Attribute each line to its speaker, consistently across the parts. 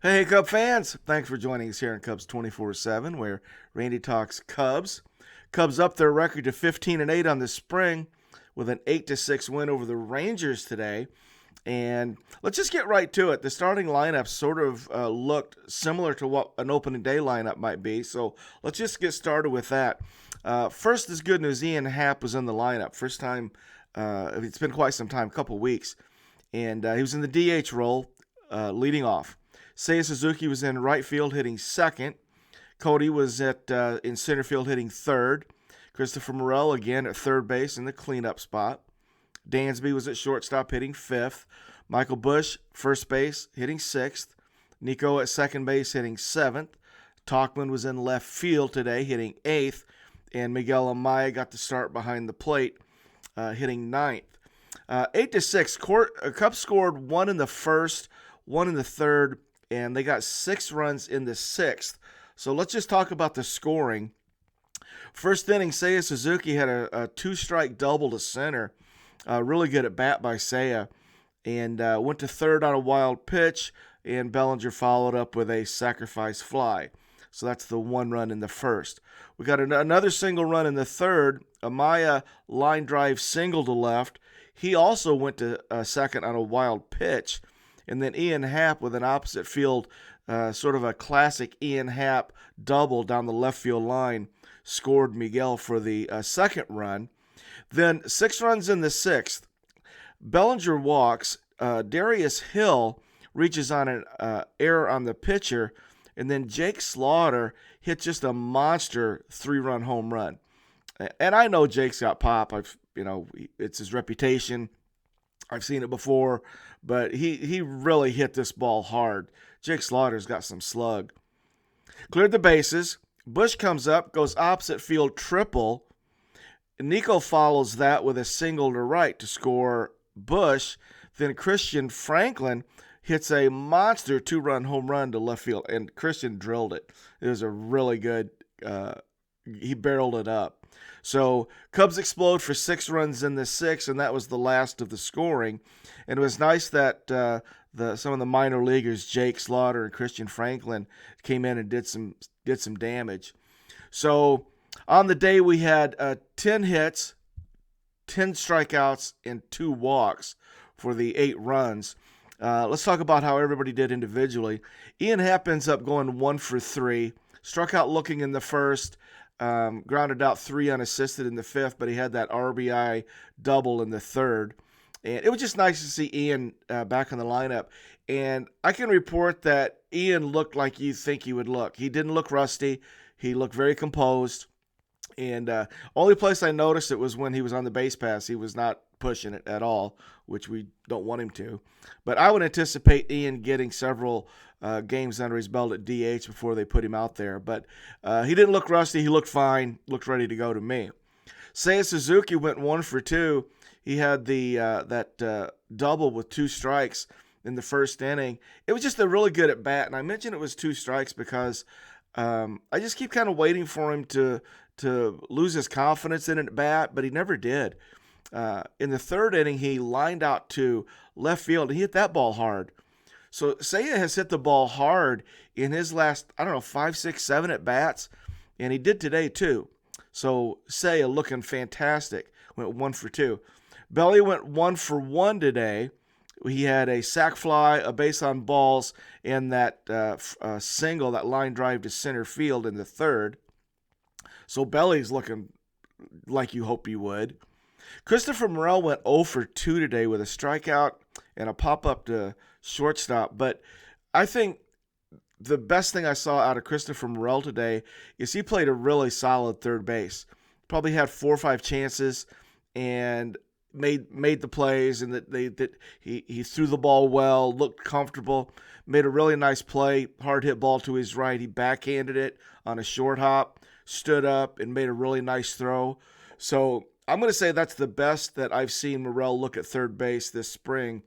Speaker 1: Hey, Cub fans! Thanks for joining us here on Cubs 24/7, where Randy talks Cubs. Cubs up their record to 15-8 on the spring with an 8-6 win over the Rangers today. And let's just get right to it. The starting lineup sort of looked similar to what an opening day lineup might be. So let's just get started with that. First is good news. Ian Happ was in the lineup. First time, it's been quite some time, a couple weeks. And he was in the DH role, leading off. Seiya Suzuki was in right field hitting second. Cody was in center field hitting third. Christopher Morel again at third base in the cleanup spot. Dansby was at shortstop hitting fifth. Michael Bush, first base, hitting sixth. Nico at second base hitting seventh. Talkman was in left field today hitting eighth. And Miguel Amaya got the start behind the plate hitting ninth. 8-6, Cubs scored one in the first, one in the third, and they got 6 runs in the sixth. So let's just talk about the scoring. First inning, Seiya Suzuki had a two-strike double to center. Really good at bat by Seiya. And went to third on a wild pitch, and Bellinger followed up with a sacrifice fly. So that's the one run in the first. We got another single run in the third. Amaya line drive single to left. He also went to second on a wild pitch. And then Ian Happ with an opposite field, sort of a classic Ian Happ double down the left field line, scored Miguel for the second run. Then 6 runs in the sixth. Bellinger walks. Darius Hill reaches on an error on the pitcher. And then Jake Slaughter hit just a monster 3-run home run. And I know Jake's got pop. It's his reputation. I've seen it before, but he really hit this ball hard. Jake Slaughter's got some slug. Cleared the bases. Bush comes up, goes opposite field triple. Nico follows that with a single to right to score Bush. Then Christian Franklin hits a monster 2-run home run to left field, and Christian drilled it. It was a really good, he barreled it up. So Cubs explode for 6 runs in the sixth, and that was the last of the scoring. And it was nice that some of the minor leaguers, Jake Slaughter and Christian Franklin, came in and did some damage. So on the day we had 10 hits, 10 strikeouts, and 2 walks for the 8 runs. Let's talk about how everybody did individually. Ian Happ ends up going 1 for 3, struck out looking in the first. Grounded out 3 unassisted in the fifth, but he had that RBI double in the third. And it was just nice to see Ian back in the lineup. And I can report that Ian looked like you think he would look. He didn't look rusty. He looked very composed. And only place I noticed it was when he was on the base pass. He was not pushing it at all, which we don't want him to. But I would anticipate Ian getting several games under his belt at DH before they put him out there. But he didn't look rusty. He looked fine, looked ready to go to me. Seiya Suzuki went 1 for 2. He had that double with 2 strikes in the first inning. It was just a really good at bat, and I mentioned it was 2 strikes because I just keep kind of waiting for him to lose his confidence in at bat, but he never did. In the third inning, he lined out to left field. He hit that ball hard. So Seiya has hit the ball hard in his last, 5, 6, 7 at bats, and he did today too. So Seiya looking fantastic. Went 1 for 2. Belly went 1 for 1 today. He had a sac fly, a base on balls, and that single, that line drive to center field in the third. So Belly's looking like you hope he would. Christopher Morel went 0 for 2 today with a strikeout and a pop-up to shortstop. But I think the best thing I saw out of Christopher Morel today is he played a really solid third base. Probably had 4 or 5 chances and made the plays, and that he threw the ball well, looked comfortable, made a really nice play, hard hit ball to his right. He backhanded it on a short hop, stood up, and made a really nice throw. So I'm going to say that's the best that I've seen Morel look at third base this spring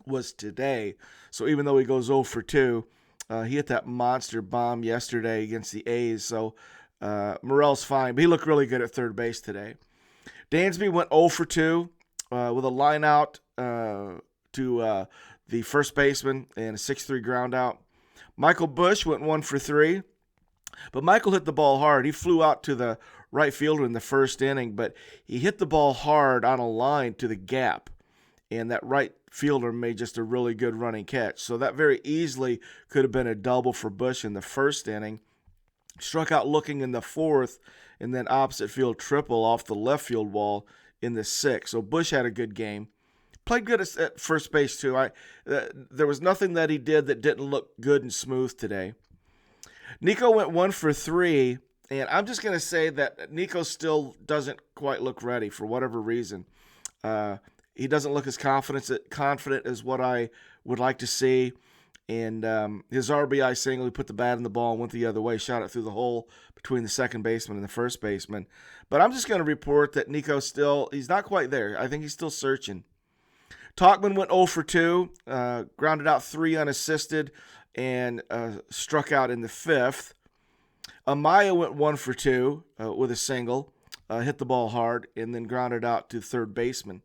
Speaker 1: was today. So even though he goes 0 for 2, he hit that monster bomb yesterday against the A's. So Morel's fine, but he looked really good at third base today. Dansby went 0 for 2 with a line out to the first baseman and a 6-3 ground out. Michael Bush went 1 for 3. But Michael hit the ball hard. He flew out to the right fielder in the first inning, but he hit the ball hard on a line to the gap. And that right fielder made just a really good running catch. So that very easily could have been a double for Bush in the first inning. Struck out looking in the fourth, and then opposite field triple off the left field wall in the sixth. So Bush had a good game. Played good at first base, too. There was nothing that he did that didn't look good and smooth today. Nico went 1 for 3, and I'm just going to say that Nico still doesn't quite look ready for whatever reason. He doesn't look as confident as what I would like to see. And his RBI single, he put the bat in the ball and went the other way, shot it through the hole between the second baseman and the first baseman. But I'm just going to report that Nico he's not quite there. I think he's still searching. Tauchman went 0 for 2, grounded out 3 unassisted, and struck out in the fifth. Amaya went 1 for 2 with a single, hit the ball hard, and then grounded out to third baseman.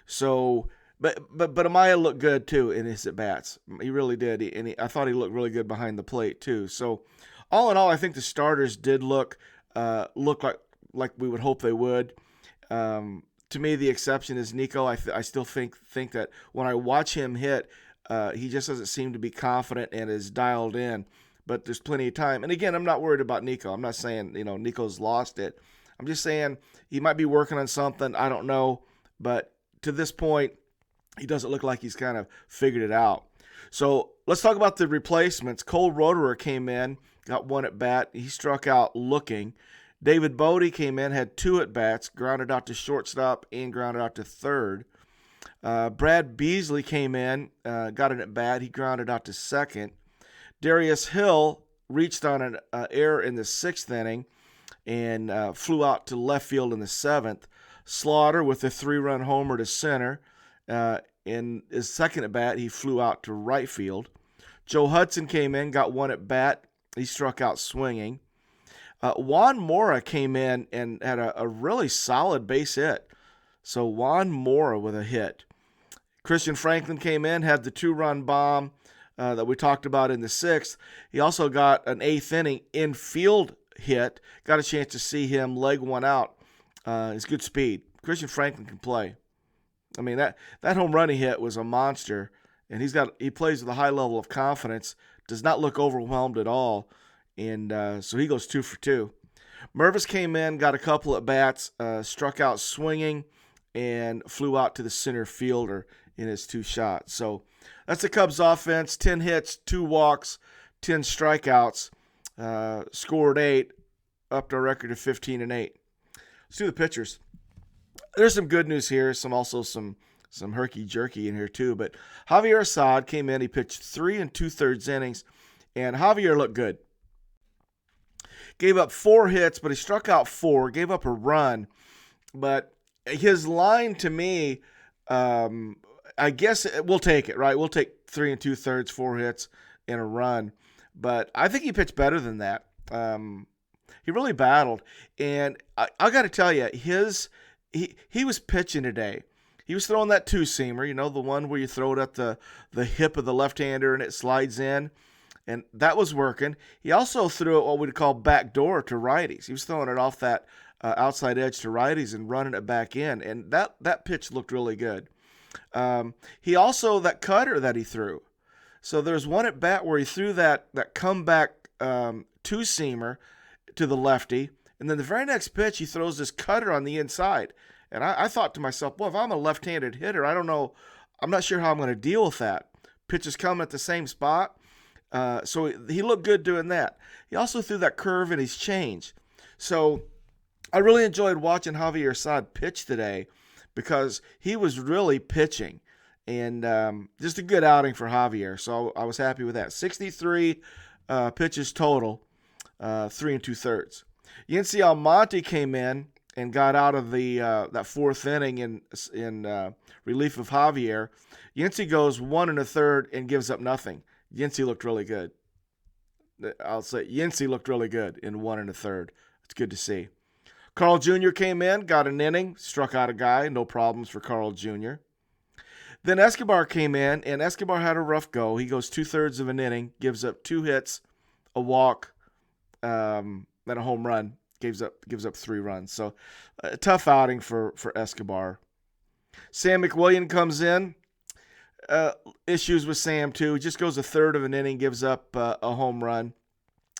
Speaker 1: So, but Amaya looked good too in his at bats. He really did, and I thought he looked really good behind the plate too. So, all in all, I think the starters did look like we would hope they would. To me, the exception is Nico. I still think that when I watch him hit, he just doesn't seem to be confident and is dialed in. But there's plenty of time. And again, I'm not worried about Nico. I'm not saying Nico's lost it. I'm just saying he might be working on something. I don't know. But to this point, he doesn't look like he's kind of figured it out. So let's talk about the replacements. Cole Roederer came in, got 1 at bat. He struck out looking. David Bodie came in, had 2 at bats, grounded out to shortstop and grounded out to third. Brad Beasley came in, got an at bat. He grounded out to second. Darius Hill reached on an error in the 6th inning and flew out to left field in the 7th. Slaughter with a 3-run homer to center. In his second at bat, he flew out to right field. Joe Hudson came in, got 1 at bat. He struck out swinging. Juan Mora came in and had a really solid base hit. So Juan Mora with a hit. Christian Franklin came in, had the 2-run bomb that we talked about in the 6th. He also got an 8th inning infield hit. Got a chance to see him leg one out. He's good speed. Christian Franklin can play. I mean, that home run he hit was a monster, and he plays with a high level of confidence. Does not look overwhelmed at all, and so he goes 2 for 2. Mervis came in, got a couple at bats, struck out swinging, and flew out to the center fielder in his 2 shots. So that's the Cubs offense: 10 hits, 2 walks, 10 strikeouts, scored 8, up to a record of 15-8. Let's do the pitchers. There's some good news here, some herky-jerky in here too. But Javier Assad came in. He pitched 3 2/3 innings, and Javier looked good. Gave up 4 hits, but he struck out 4. Gave up a run, but his line to me, I guess we'll take it, right? We'll take 3 2/3, 4 hits, and a run. But I think he pitched better than that. He really battled, and I got to tell you, he was pitching today. He was throwing that 2-seamer, the one where you throw it at the hip of the left-hander and it slides in, and that was working. He also threw it what we'd call backdoor to righties. He was throwing it off that outside edge to righties and running it back in, and that pitch looked really good. He also, that cutter that he threw. So there's one at bat where he threw that comeback 2-seamer to the lefty, and then the very next pitch he throws this cutter on the inside. And I thought to myself, well, if I'm a left-handed hitter, I don't know, I'm not sure how I'm going to deal with that. Pitches come at the same spot. So he looked good doing that. He also threw that curve in his change. So I really enjoyed watching Javier Assad pitch today because he was really pitching. And just a good outing for Javier. So I was happy with that. 63 pitches total, 3 2/3. Yency Almonte came in and got out of the that 4th inning in relief of Javier. Yency goes 1 1/3 and gives up nothing. Yency looked really good. I'll say Yency looked really good in 1 1/3. It's good to see. Carl Jr. came in, got an inning, struck out a guy. No problems for Carl Jr. Then Escobar came in, and Escobar had a rough go. He goes 2/3 of an inning, gives up 2 hits, a walk, and a home run. Gives up 3 runs. So a tough outing for Escobar. Sam McWilliams comes in. Issues with Sam too. He just goes 1/3 of an inning, gives up a home run.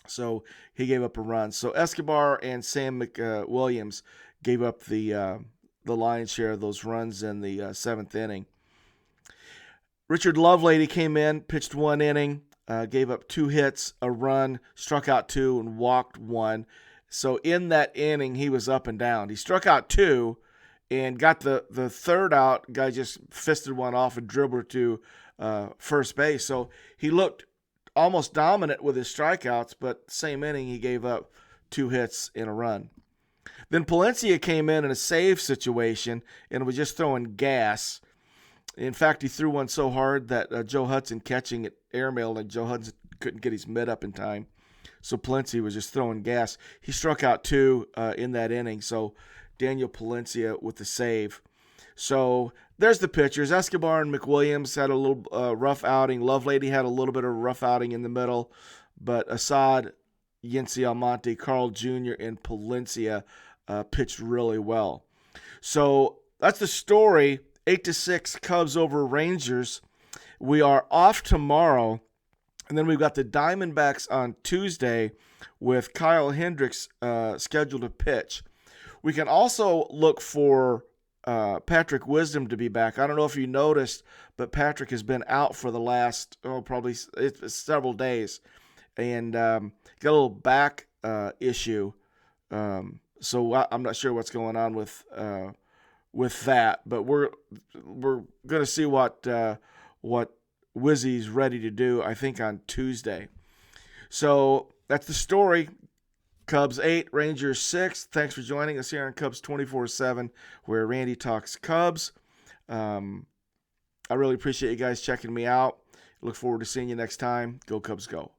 Speaker 1: So he gave up a run. So Escobar and Sam McWilliams gave up the lion's share of those runs in the 7th inning. Richard Lovelady came in, pitched 1 inning, gave up 2 hits, a run, struck out 2, and walked 1. So in that inning, he was up and down. He struck out 2 and got the 3rd out. Guy just fisted one off and dribbled to first base. So he looked almost dominant with his strikeouts, but same inning, he gave up 2 hits and a run. Then Palencia came in a save situation and was just throwing gas. In fact, he threw one so hard that Joe Hudson catching it airmailed, and Joe Hudson couldn't get his mitt up in time. So Palencia was just throwing gas. He struck out 2 in that inning. So Daniel Palencia with the save. So there's the pitchers. Escobar and McWilliams had a little rough outing. Lovelady had a little bit of a rough outing in the middle. But Assad, Yency Almonte, Carl Jr., and Palencia pitched really well. So that's the story. 8-6 Cubs over Rangers. We are off tomorrow. And then we've got the Diamondbacks on Tuesday with Kyle Hendricks scheduled to pitch. We can also look for Patrick Wisdom to be back. I don't know if you noticed, but Patrick has been out for the last, probably several days. And got a little back issue. So I'm not sure what's going on with that. But we're going to see what Wizzy's ready to do, I think, on Tuesday. So that's the story. Cubs 8, Rangers 6. Thanks for joining us here on Cubs 24/7, where Randy talks Cubs. I really appreciate you guys checking me out. Look forward to seeing you next time. Go Cubs, go.